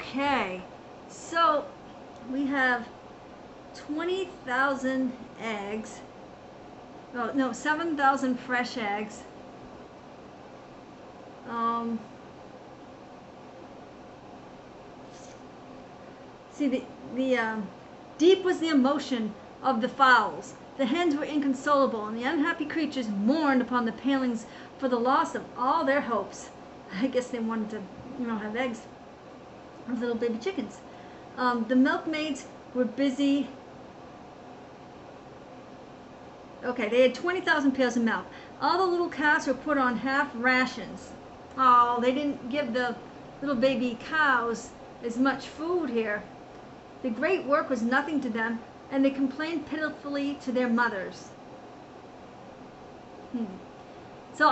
Okay, so we have 20,000 eggs. Oh, no, 7,000 fresh eggs. See, deep was the emotion of the fowls. The hens were inconsolable, and the unhappy creatures mourned upon the palings for the loss of all their hopes. I guess they wanted to, have eggs of little baby chickens. The milkmaids were busy. Okay, they had 20,000 pails of milk. All the little calves were put on half rations. Oh, they didn't give the little baby cows as much food here. The great work was nothing to them, and they complained pitifully to their mothers. So,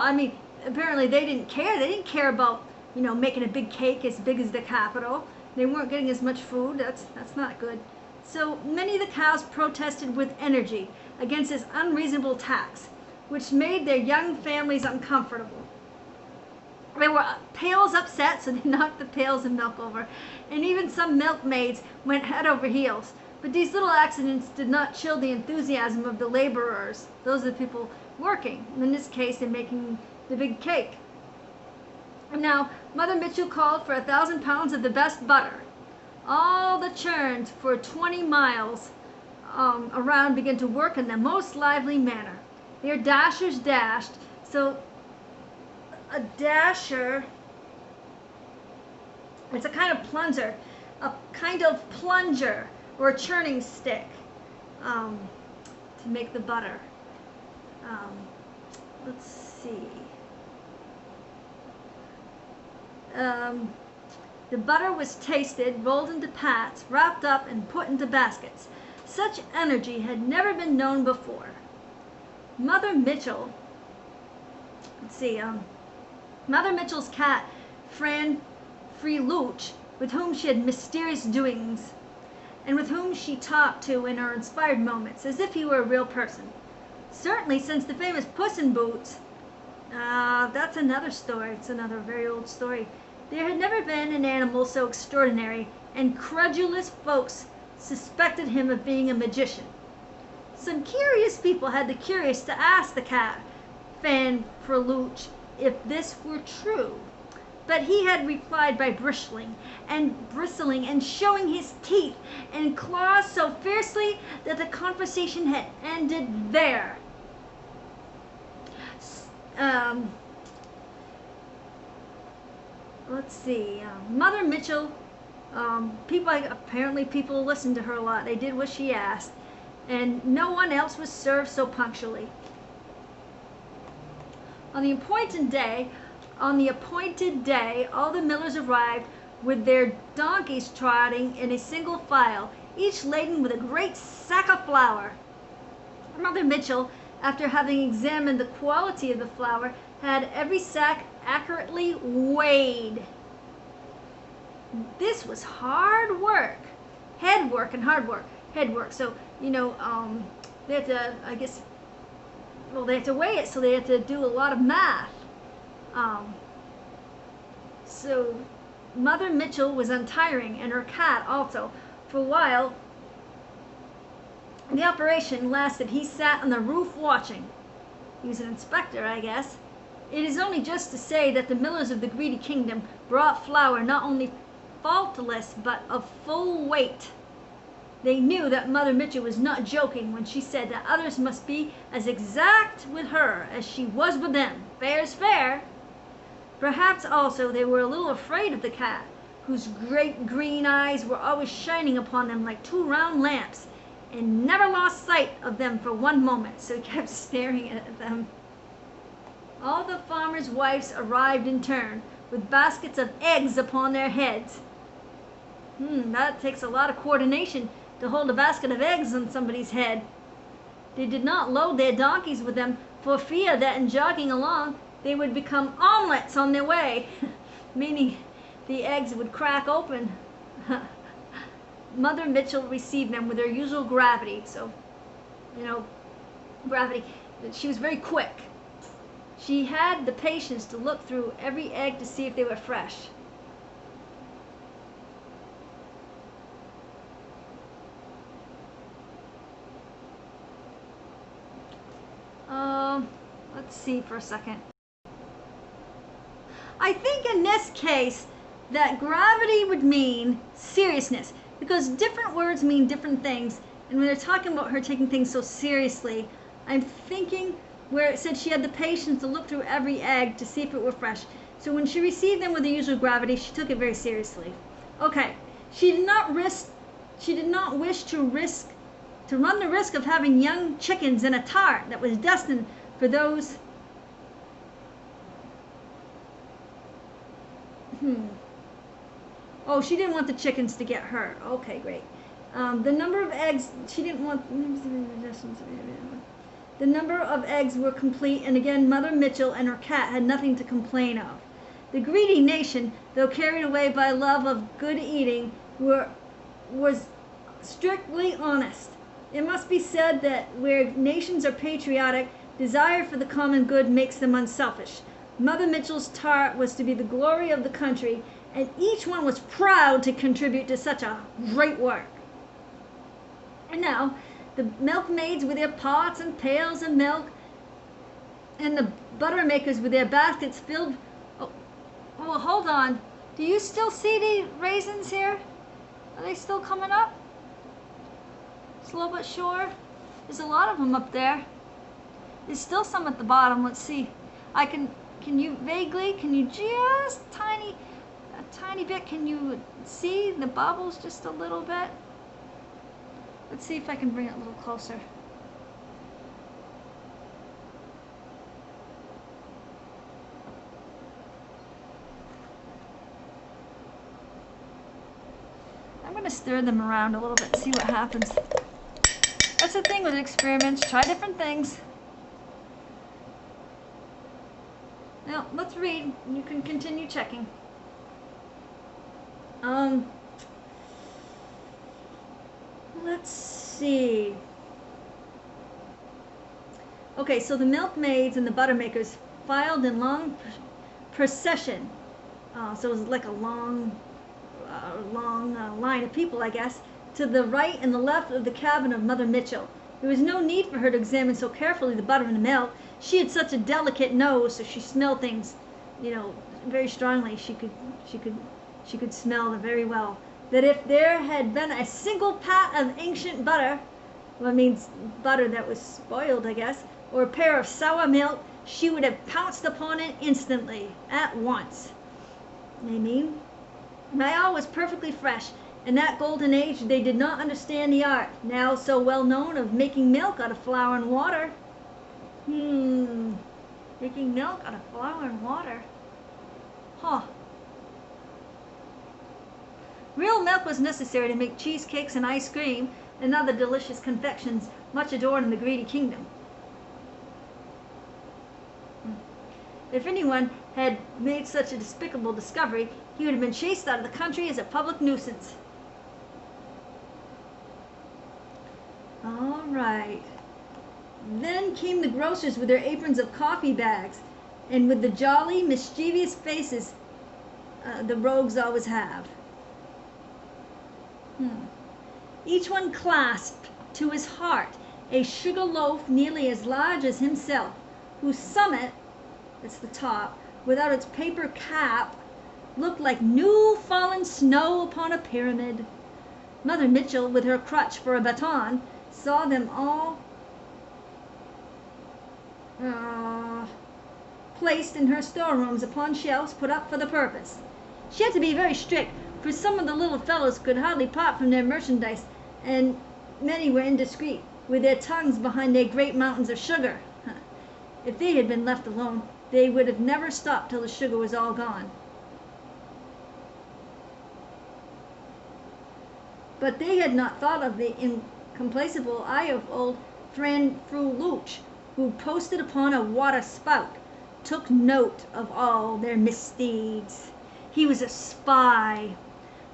apparently they didn't care. They didn't care about, making a big cake as big as the Capitol. They weren't getting as much food. That's not good. So many of the cows protested with energy against this unreasonable tax, which made their young families uncomfortable. They were pails upset, so they knocked the pails of milk over, and even some milkmaids went head over heels. But these little accidents did not chill the enthusiasm of the laborers. Those are the people working. In this case, they're making the big cake. And now, Mother Mitchell called for 1,000 pounds of the best butter. All the churns for 20 miles around began to work in the most lively manner. Their dashers dashed, so a dasher, it's a kind of plunger or a churning stick to make the butter. Let's see. The butter was tasted, rolled into pats, wrapped up, and put into baskets. Such energy had never been known before. Mother Mitchell, Mother Mitchell's cat, Fran Freelouch, with whom she had mysterious doings, and with whom she talked to in her inspired moments, as if he were a real person. Certainly, since the famous Puss in Boots, that's another story. It's another very old story. There had never been an animal so extraordinary, and credulous folks suspected him of being a magician. Some curious people had the curious to ask the cat, Fan Freelouch, if this were true. But he had replied by bristling and showing his teeth and claws so fiercely that the conversation had ended there. Let's see. Mother Mitchell, people listened to her a lot. They did what she asked, and no one else was served so punctually. On the appointed day, all the millers arrived with their donkeys trotting in a single file, each laden with a great sack of flour. Mother Mitchell, after having examined the quality of the flour, had every sack accurately weighed. This was hard work. Head work and hard work. Head work. So, they had to, they had to weigh it, so they had to do a lot of math. So Mother Mitchell was untiring, and her cat also. For a while the operation lasted, he sat on the roof watching. He was an inspector, I guess. It is only just to say that the millers of the greedy kingdom brought flour not only faultless, but of full weight. They knew that Mother Mitchell was not joking when she said that others must be as exact with her as she was with them. Fair's fair. Perhaps also they were a little afraid of the cat, whose great green eyes were always shining upon them like two round lamps, and never lost sight of them for one moment, so he kept staring at them. All the farmers' wives arrived in turn, with baskets of eggs upon their heads. That takes a lot of coordination to hold a basket of eggs on somebody's head. They did not load their donkeys with them for fear that in jogging along they would become omelets on their way, meaning the eggs would crack open. Mother Mitchell received them with her usual gravity. So, gravity. She was very quick. She had the patience to look through every egg to see if they were fresh. see for a second. I think in this case that gravity would mean seriousness, because different words mean different things. And when they're talking about her taking things so seriously, I'm thinking where it said she had the patience to look through every egg to see if it were fresh. So when she received them with the usual gravity, she took it very seriously. Okay, she did not wish to run the risk of having young chickens in a tart that was destined for those. Oh, she didn't want the chickens to get hurt. Okay, great. The number of eggs, she didn't want. The number of eggs were complete, and again, Mother Mitchell and her cat had nothing to complain of. The greedy nation, though carried away by love of good eating, was strictly honest. It must be said that where nations are patriotic, desire for the common good makes them unselfish. Mother Mitchell's tart was to be the glory of the country, and each one was proud to contribute to such a great work. And now, the milkmaids with their pots and pails of milk, and the butter makers with their baskets filled. Oh, hold on. Do you still see the raisins here? Are they still coming up? Slow but sure. There's a lot of them up there. There's still some at the bottom. Let's see. Can you just a tiny bit, can you see the bubbles just a little bit? Let's see if I can bring it a little closer. I'm going to stir them around a little bit and see what happens. That's the thing with experiments. Try different things. Now, let's read. You can continue checking. Let's see. Okay, so the milkmaids and the butter makers filed in long procession. So it was like a long line of people, I guess, to the right and the left of the cabin of Mother Mitchell. There was no need for her to examine so carefully the butter and the milk. She had such a delicate nose, so she smelled things, very strongly. She could smell them very well. That if there had been a single pat of ancient butter, well, it means butter that was spoiled, I guess, or a pair of sour milk, she would have pounced upon it instantly, at once. My all was perfectly fresh. In that golden age, they did not understand the art, now so well known, of making milk out of flour and water. Making milk out of flour and water. Huh. Real milk was necessary to make cheesecakes and ice cream and other delicious confections much adored in the greedy kingdom. If anyone had made such a despicable discovery, he would have been chased out of the country as a public nuisance. All right. Then came the grocers with their aprons of coffee bags, and with the jolly, mischievous faces the rogues always have. Each one clasped to his heart a sugar loaf nearly as large as himself, whose summit, that's the top, without its paper cap, looked like new fallen snow upon a pyramid. Mother Mitchell, with her crutch for a baton, saw them all placed in her storerooms upon shelves put up for the purpose. She had to be very strict, for some of the little fellows could hardly part from their merchandise, and many were indiscreet, with their tongues behind their great mountains of sugar. If they had been left alone, they would have never stopped till the sugar was all gone. But they had not thought of the incomplacible eye of old friend Fru Looch, who, posted upon a water spout, took note of all their misdeeds. He was a spy.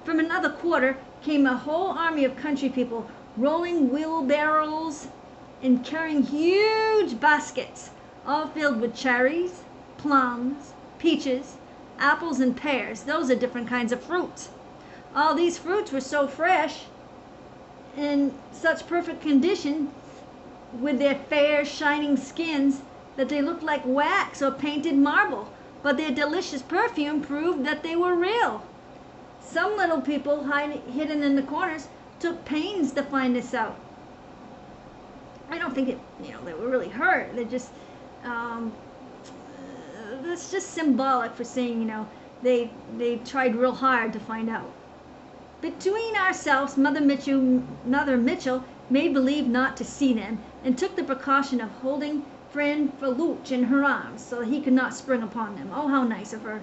From another quarter came a whole army of country people, rolling wheelbarrows and carrying huge baskets, all filled with cherries, plums, peaches, apples, and pears. Those are different kinds of fruits. All these fruits were so fresh, in such perfect condition, with their fair, shining skins, that they looked like wax or painted marble, but their delicious perfume proved that they were real. Some little people hidden in the corners took pains to find this out. I don't think they were really hurt. They just, it's just symbolic for saying, they tried real hard to find out. Between ourselves, Mother Mitchell made believe not to see them, and took the precaution of holding friend Faluch in her arms so that he could not spring upon them. Oh, how nice of her.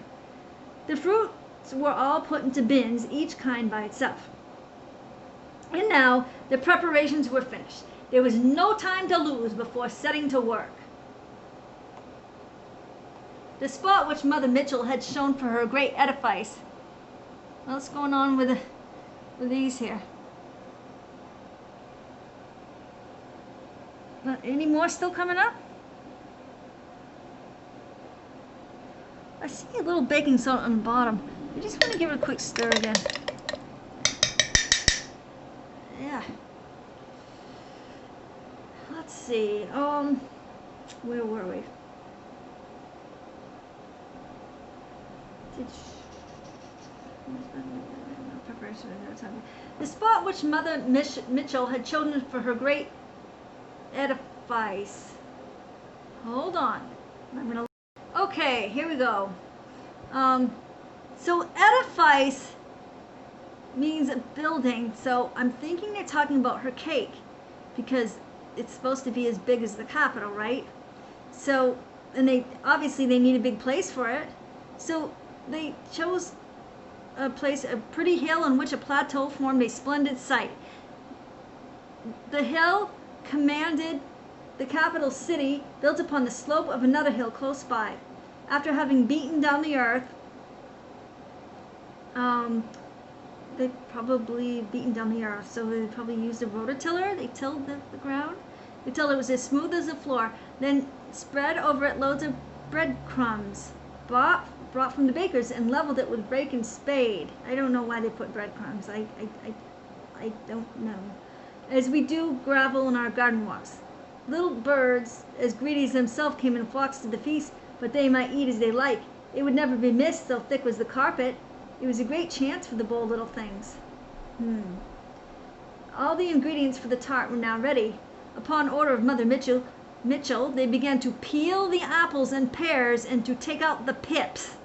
The fruits were all put into bins, each kind by itself. And now the preparations were finished. There was no time to lose before setting to work. The spot which Mother Mitchell had shown for her great edifice. What's going on with these here? Any more still coming up? I see a little baking soda on the bottom. I just want to give it a quick stir again. Yeah. Let's see. Where were we? The spot which Mother Mitchell had chosen for her great edifice. Hold on. Okay, here we go. So edifice means a building. So I'm thinking they're talking about her cake because it's supposed to be as big as the Capitol, right? So, and they need a big place for it. So they chose a pretty hill on which a plateau formed a splendid sight. The hill commanded the capital city, built upon the slope of another hill close by. After having beaten down the earth, they probably beaten down the earth, so they probably used a rototiller. They tilled the ground until it was as smooth as the floor. Then spread over it loads of breadcrumbs brought from the bakers and leveled it with rake and spade. I don't know why they put breadcrumbs. I don't know. As we do gravel in our garden walks. Little birds, as greedy as themselves, came in flocks to the feast, but they might eat as they like. It would never be missed, so thick was the carpet. It was a great chance for the bold little things. All the ingredients for the tart were now ready. Upon order of Mother Mitchell, they began to peel the apples and pears and to take out the pips.